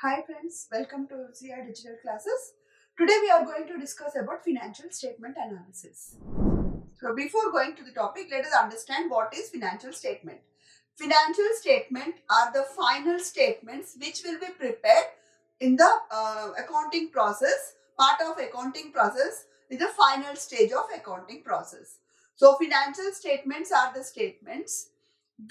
Hi friends, welcome to CI Digital Classes. Today we are going to discuss about financial statement analysis. So before going to the topic, let us understand what is financial statement. Financial statement are the final statements which will be prepared in the accounting process. Part of accounting process is the final stage of accounting process. So financial statements are the statements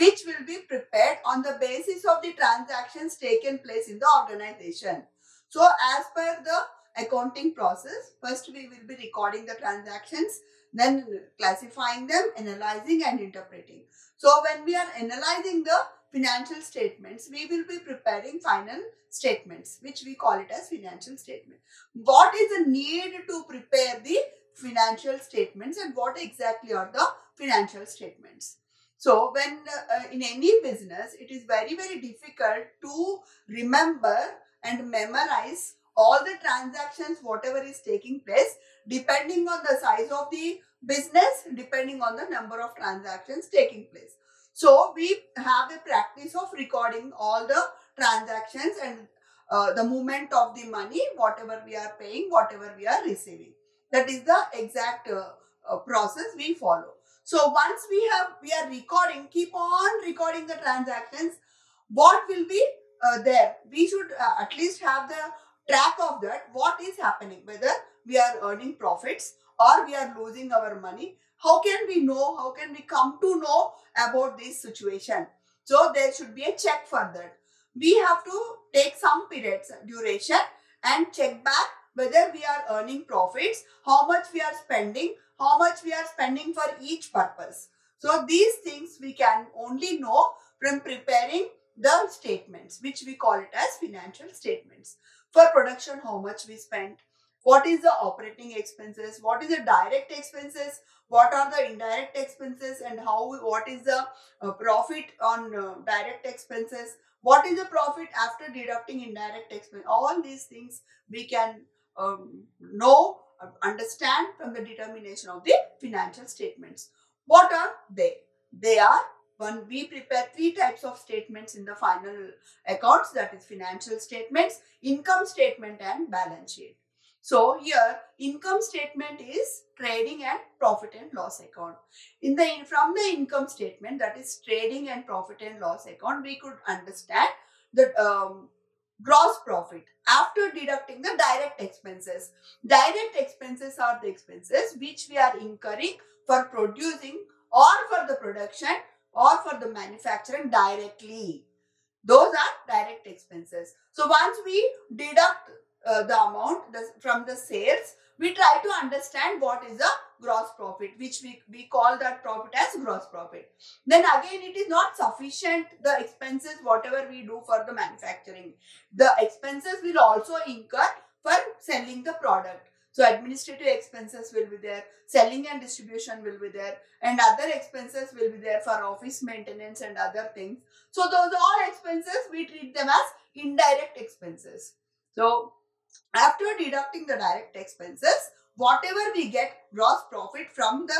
which will be prepared on the basis of the transactions taken place in the organization. So as per the accounting process, first we will be recording the transactions, then classifying them, analyzing and interpreting. So when we are analyzing the financial statements, we will be preparing final statements, which we call it as financial statement. What is the need to prepare the financial statements and what exactly are the financial statements? So when in any business, it is very difficult to remember and memorize all the transactions, whatever is taking place, depending on the size of the business, depending on the number of transactions taking place. So we have a practice of recording all the transactions and the movement of the money, whatever we are paying, whatever we are receiving. That is the exact process we follow. So once we are recording, keep on recording the transactions. What will be there? We should at least have the track of that. What is happening? Whether we are earning profits or we are losing our money. How can we know? How can we come to know about this situation? So there should be a check for that. We have to take some periods duration and check back whether we are earning profits, how much we are spending, how much we are spending for each purpose. So these things we can only know from preparing the statements, which we call it as financial statements. For production, how much we spent, what is the operating expenses, what is the direct expenses, what are the indirect expenses, and what is the profit on direct expenses, what is the profit after deducting indirect expense. All these things we can know, understand from the determination of the financial statements. What are they? They are, one, we prepare three types of statements in the final accounts, that is financial statements, income statement and balance sheet. So here income statement is trading and profit and loss account. From the income statement, that is trading and profit and loss account, we could understand the gross profit after deducting the direct expenses. Direct expenses are the expenses which we are incurring for producing or for the production or for the manufacturing directly. Those are direct expenses. So once we deduct the amount from the sales, we try to understand what is the gross profit, which we call that profit as gross profit. Then again, it is not sufficient, the expenses whatever we do for the manufacturing. The expenses will also incur for selling the product. So administrative expenses will be there, selling and distribution will be there, and other expenses will be there for office maintenance and other things. So those all expenses, we treat them as indirect expenses. So after deducting the direct expenses, whatever we get gross profit from the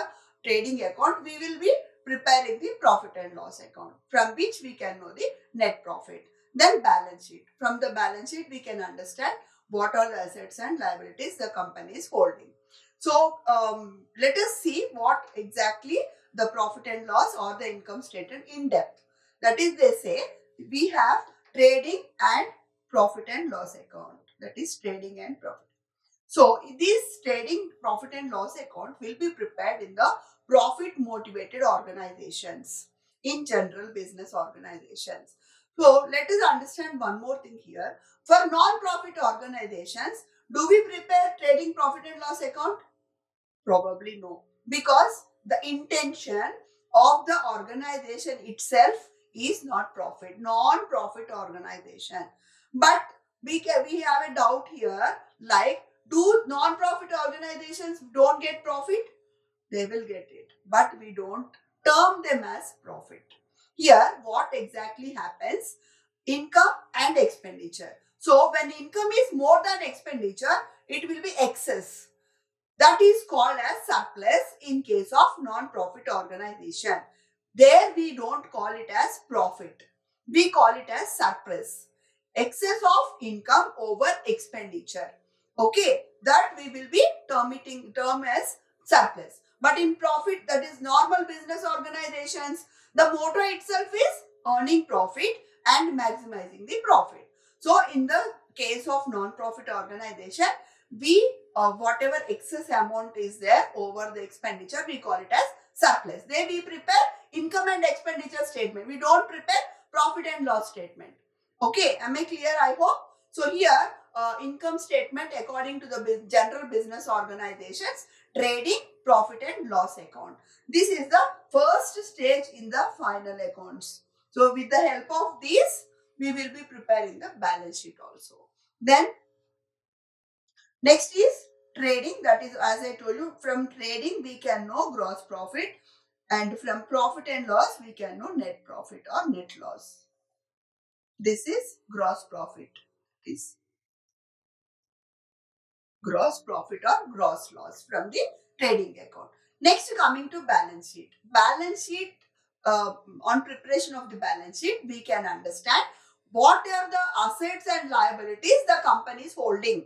trading account, we will be preparing the profit and loss account, from which we can know the net profit. Then balance sheet. From the balance sheet, we can understand what are the assets and liabilities the company is holding. So let us see what exactly the profit and loss or the income statement in depth. That is, they say we have trading and profit and loss account. That is trading and profit. So this trading profit and loss account will be prepared in the profit motivated organizations, in general business organizations. So let us understand one more thing here. For non-profit organizations, do we prepare trading profit and loss account? Probably no, because the intention of the organization itself is not profit, non-profit organization. But we have a doubt here, like, do non-profit organizations don't get profit? They will get it, but we don't term them as profit. Here, what exactly happens? Income and expenditure. So when income is more than expenditure, it will be excess. That is called as surplus in case of non-profit organization. There we don't call it as profit. We call it as surplus. excess of income over expenditure. Okay, that we will be term as surplus. But in profit, that is normal business organizations, the motto itself is earning profit and maximizing the profit. So in the case of non-profit organization, we whatever excess amount is there over the expenditure, we call it as surplus. There we prepare income and expenditure statement. We don't prepare profit and loss statement. Okay, am I clear? I hope. So here, income statement according to the general business organizations, trading, profit and loss account. This is the first stage in the final accounts. So with the help of these, we will be preparing the balance sheet also. Then next is trading. That is, as I told you, from trading we can know gross profit, and from profit and loss we can know net profit or net loss. This is gross profit. Is gross profit or gross loss from the trading account. Next, coming to balance sheet. Balance sheet, on preparation of the balance sheet, we can understand what are the assets and liabilities the company is holding.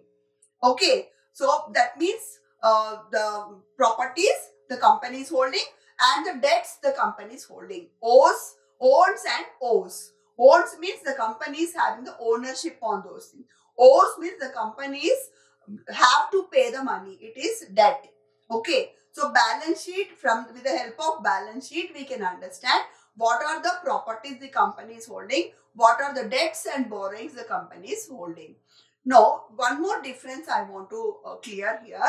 Okay, so that means the properties the company is holding and the debts the company is holding. Owns and owes. Owns means the company is having the ownership on those things. Owes means the companies have to pay the money. It is debt. Okay, so balance sheet, from with the help of balance sheet we can understand what are the properties the company is holding, what are the debts and borrowings the company is holding. Now, one more difference I want to clear here.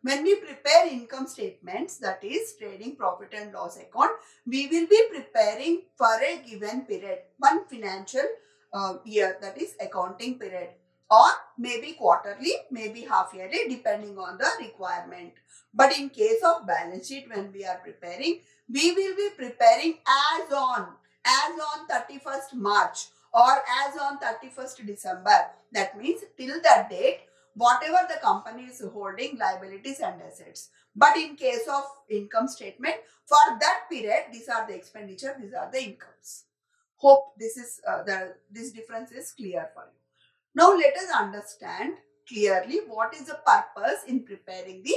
When we prepare income statements, that is trading, profit and loss account, we will be preparing for a given period, one financial year, that is accounting period, or maybe quarterly, maybe half yearly, depending on the requirement. But in case of balance sheet, when we are preparing, we will be preparing as on 31st March or as on 31st December. That means till that date, whatever the company is holding, liabilities and assets. But in case of income statement, for that period, these are the expenditure, these are the incomes. Hope this difference is clear for you. Now let us understand clearly what is the purpose in preparing the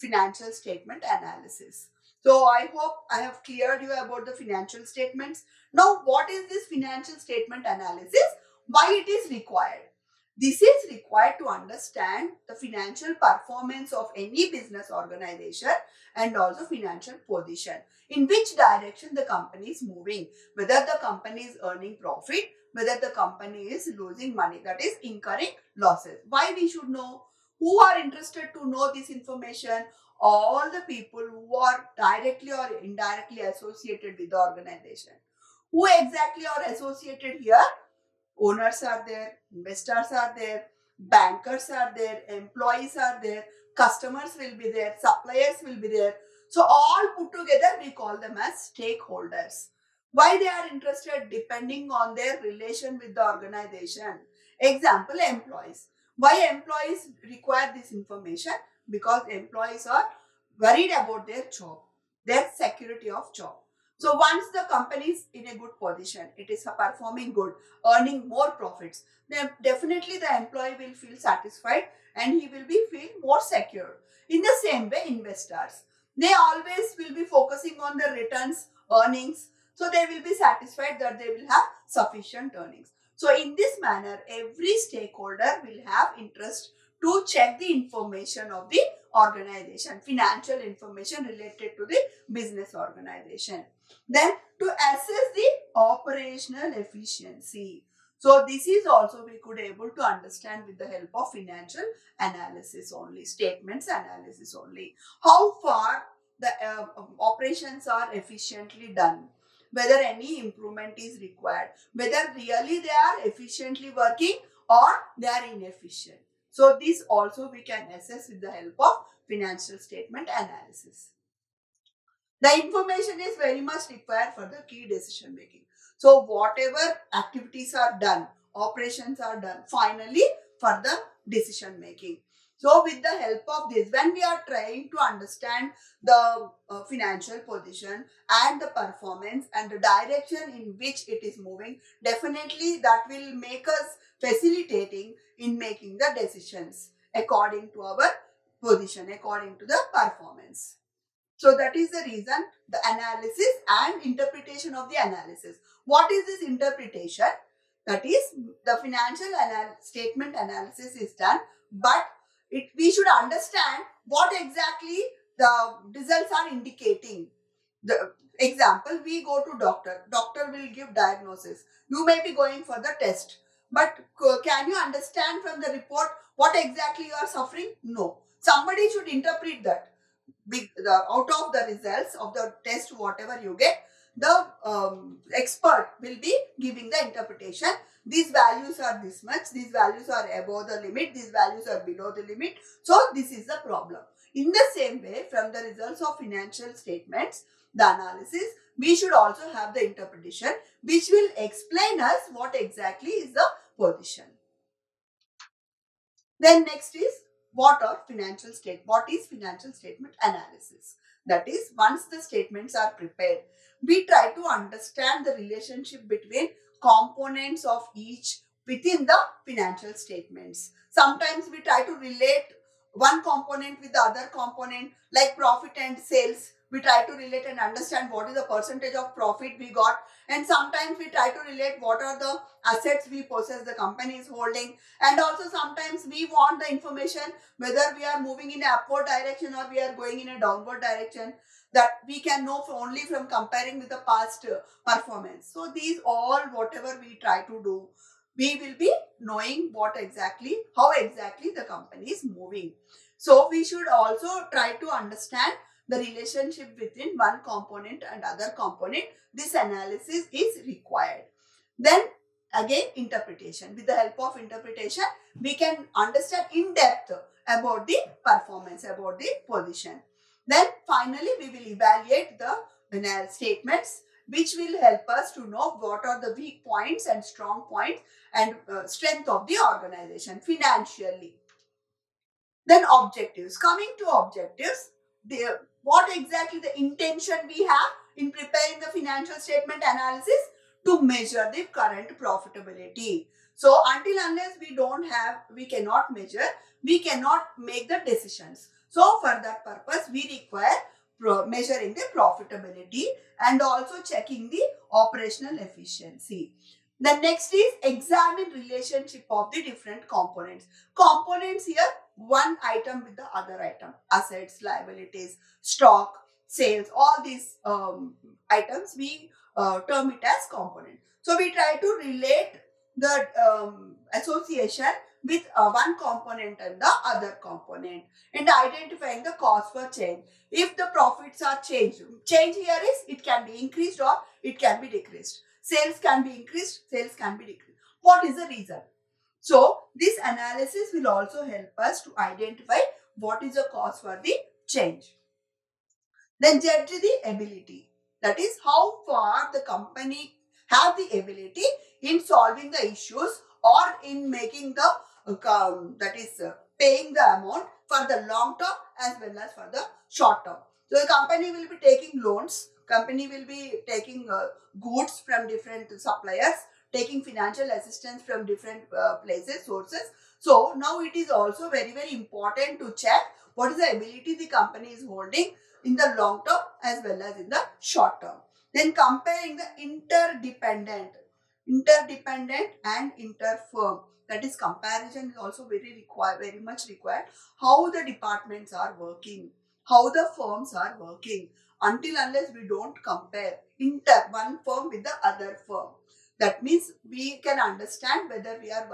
financial statement analysis. So I hope I have cleared you about the financial statements. Now what is this financial statement analysis? Why it is required? This is required to understand the financial performance of any business organization and also financial position. In which direction the company is moving, whether the company is earning profit, whether the company is losing money, that is incurring losses. Why we should know? Who are interested to know this information? All the people who are directly or indirectly associated with the organization. Who exactly are associated here? Owners are there, investors are there, bankers are there, employees are there, customers will be there, suppliers will be there. So all put together we call them as stakeholders. Why they are interested? Depending on their relation with the organization. Example, employees. Why employees require this information? Because employees are worried about their job, their security of job. So once the company is in a good position, it is performing good, earning more profits, then definitely the employee will feel satisfied and he will be feel more secure. In the same way, investors, they always will be focusing on the returns, earnings, so they will be satisfied that they will have sufficient earnings. So in this manner, every stakeholder will have interest to check the information of the organization, financial information related to the business organization. Then to assess the operational efficiency. So this is also we could able to understand with the help of financial analysis only, statements analysis only. How far the operations are efficiently done, whether any improvement is required, whether really they are efficiently working or they are inefficient. So this also we can assess with the help of financial statement analysis. The information is very much required for the key decision making. So whatever activities are done, operations are done, finally for the decision making. So with the help of this, when we are trying to understand the financial position and the performance and the direction in which it is moving, definitely that will make us facilitating in making the decisions according to our position, according to the performance. So that is the reason the analysis and interpretation of the analysis. What is this interpretation? That is, the financial statement analysis is done, but we should understand what exactly the results are indicating. The example, we go to doctor. Doctor will give diagnosis. You may be going for the test, but can you understand from the report what exactly you are suffering? No. Somebody should interpret that. Out of the results of the test, whatever you get, the expert will be giving the interpretation. These values are this much, these values are above the limit, these values are below the limit, so this is the problem. In the same way, from the results of financial statements, the analysis, we should also have the interpretation which will explain us what exactly is the position. Then next is, what is financial statement analysis? That is, once the statements are prepared, we try to understand the relationship between components of each within the financial statements. Sometimes we try to relate one component with the other component, like profit and sales. We try to relate and understand what is the percentage of profit we got, and sometimes we try to relate what are the assets we possess, the company is holding, and also sometimes we want the information whether we are moving in a upward direction or we are going in a downward direction, that we can know only from comparing with the past performance. So these all, whatever we try to do, we will be knowing how exactly the company is moving. So we should also try to understand the relationship between one component and other component. This analysis is required. Then again, interpretation. With the help of interpretation, we can understand in depth about the performance, about the position. Then finally, we will evaluate the statements, which will help us to know what are the weak points and strong points and strength of the organization financially. Then objectives. Coming to objectives, what exactly the intention we have in preparing the financial statement analysis? To measure the current profitability. So until unless we cannot measure, we cannot make the decisions. So for that purpose, we require measuring the profitability and also checking the operational efficiency. The next is examine relationship of the different components. Components here, one item with the other item, assets, liabilities, stock, sales, all these items we term it as component. So we try to relate the association with one component and the other component, and identifying the cause for change. If the profits are changed, change here is it can be increased or it can be decreased. Sales can be increased, sales can be decreased. What is the reason? So this analysis will also help us to identify what is the cause for the change. Then judge the ability. That is how far the company have the ability in solving the issues or in making the paying the amount for the long term as well as for the short term. So the company will be taking loans, company will be taking goods from different suppliers, taking financial assistance from different places, sources. So now it is also very, very important to check what is the ability the company is holding in the long term as well as in the short term. Then comparing the interdependent and inter-firm. That is, comparison is also very much required. How the departments are working, how the firms are working. Until unless we don't compare one firm with the other firm, that means we can understand whether we are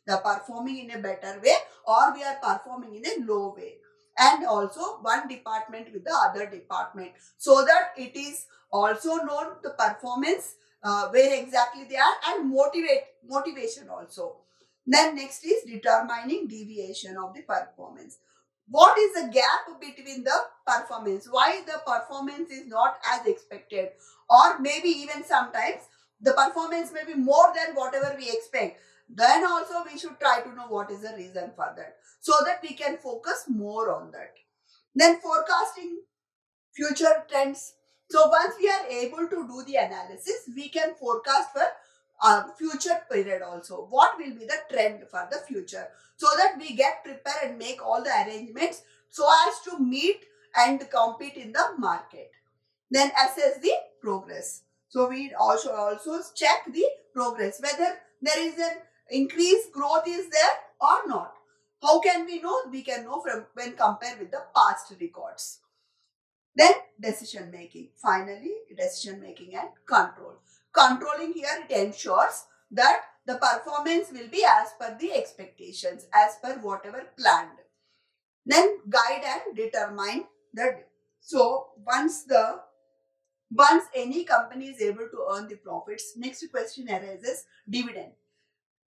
performing in a better way or we are performing in a low way. And also one department with the other department, so that it is also known the performance, where exactly they are, and motivation also. Then next is determining deviation of the performance. What is the gap between the performance? Why the performance is not as expected, or maybe even sometimes the performance may be more than whatever we expect. then also we should try to know what is the reason for that, so that we can focus more on that. Then forecasting future trends. So once we are able to do the analysis, we can forecast for future period also. What will be the trend for the future, so that we get prepared and make all the arrangements so as to meet and compete in the market. Then assess the progress. So we also check the progress, whether there is an increased growth is there or not. How can we know? We can know from when compared with the past records. Then decision making. Finally, decision making and control. Controlling here, it ensures that the performance will be as per the expectations, as per whatever planned. Then guide and determine that. So once any company is able to earn the profits, next question arises, dividend.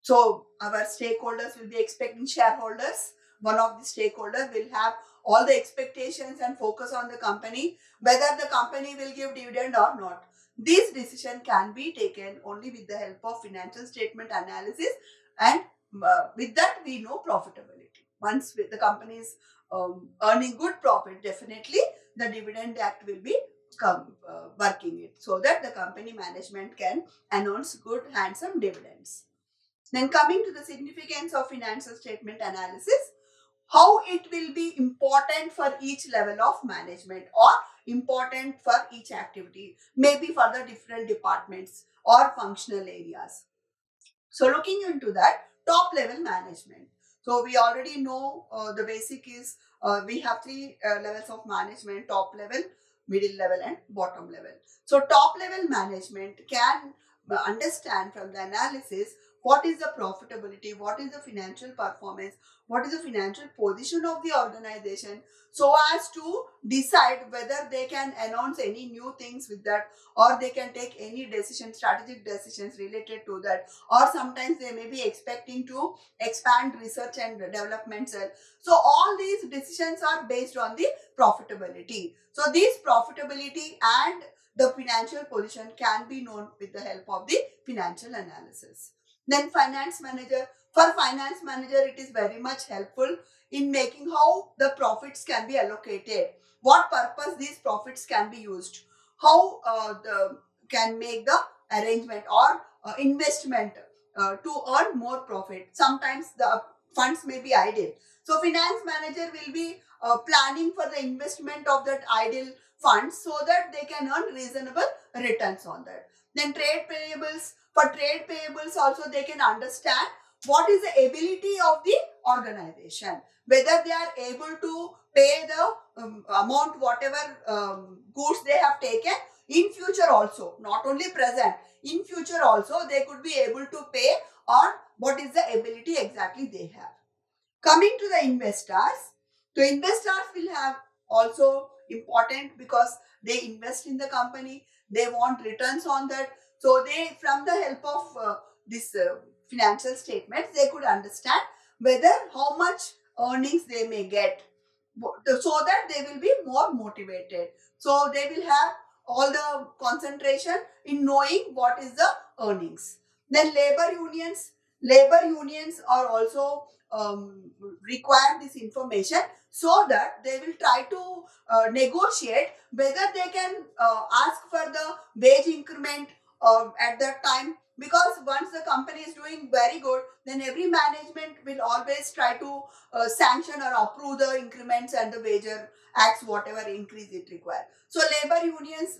So our stakeholders will be expecting shareholders. One of the stakeholder will have all the expectations and focus on the company, whether the company will give dividend or not. This decision can be taken only with the help of financial statement analysis, and with that we know profitability. Once the company is earning good profit, definitely the dividend act will be working it, so that the company management can announce good handsome dividends. Then coming to the significance of financial statement analysis, how it will be important for each level of management or important for each activity, maybe for the different departments or functional areas. So looking into that, top level management. So we already know the basic is we have three levels of management: top level, middle level and bottom level. So top level management can understand from the analysis what is the profitability, what is the financial performance, what is the financial position of the organization, so as to decide whether they can announce any new things with that, or they can take any decision, strategic decisions related to that, or sometimes they may be expecting to expand research and development cell. So all these decisions are based on the profitability. So this profitability and the financial position can be known with the help of the financial analysis. Then finance manager. For finance manager, it is very much helpful in making how the profits can be allocated, what purpose these profits can be used, how the can make the arrangement or investment to earn more profit. Sometimes the funds may be idle, so finance manager will be planning for the investment of that idle funds, so that they can earn reasonable returns on that. Then trade payables. For trade payables also, they can understand what is the ability of the organization, whether they are able to pay the amount, whatever goods they have taken in future also, not only present, in future also they could be able to pay, or what is the ability exactly they have. Coming to the investors, so investors will have also important, because they invest in the company, they want returns on that. So they, from the help of this financial statements, they could understand whether how much earnings they may get, so that they will be more motivated. So they will have all the concentration in knowing what is the earnings. Then labor unions are also require this information, so that they will try to negotiate whether they can ask for the wage increment at that time, because once the company is doing very good, then every management will always try to sanction or approve the increments and the wage acts, whatever increase it requires. So labor unions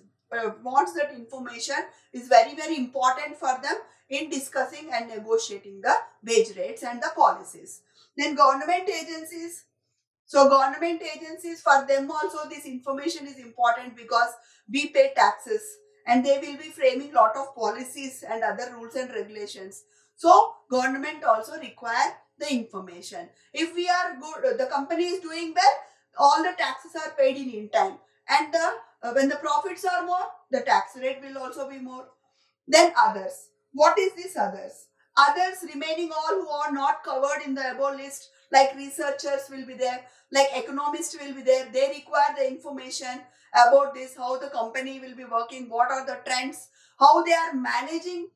wants that information, is very important for them in discussing and negotiating the wage rates and the policies. Then government agencies. So government agencies, for them also this information is important, because we pay taxes and they will be framing lot of policies and other rules and regulations. So government also require the information. If we are good, the company is doing well, all the taxes are paid in time, and the when the profits are more, the tax rate will also be more. Then others. What is this others? Others remaining all who are not covered in the above list, like researchers will be there, like economists will be there. They require the information about this, how the company will be working, what are the trends, how they are managing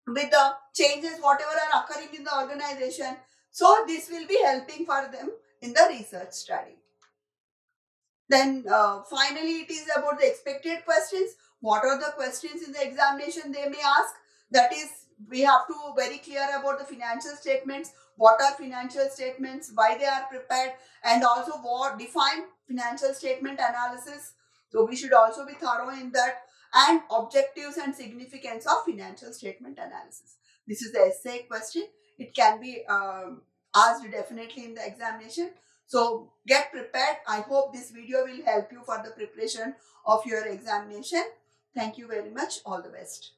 with the changes whatever are occurring in the organization. So this will be helping for them in the research study. Then finally, it is about the expected questions. What are the questions in the examination they may ask? That is, we have to very clear about the financial statements. What are financial statements? Why they are prepared? And also what define financial statement analysis. So we should also be thorough in that. And objectives and significance of financial statement analysis. This is the essay question. It can be asked definitely in the examination. So get prepared. I hope this video will help you for the preparation of your examination. Thank you very much. All the best.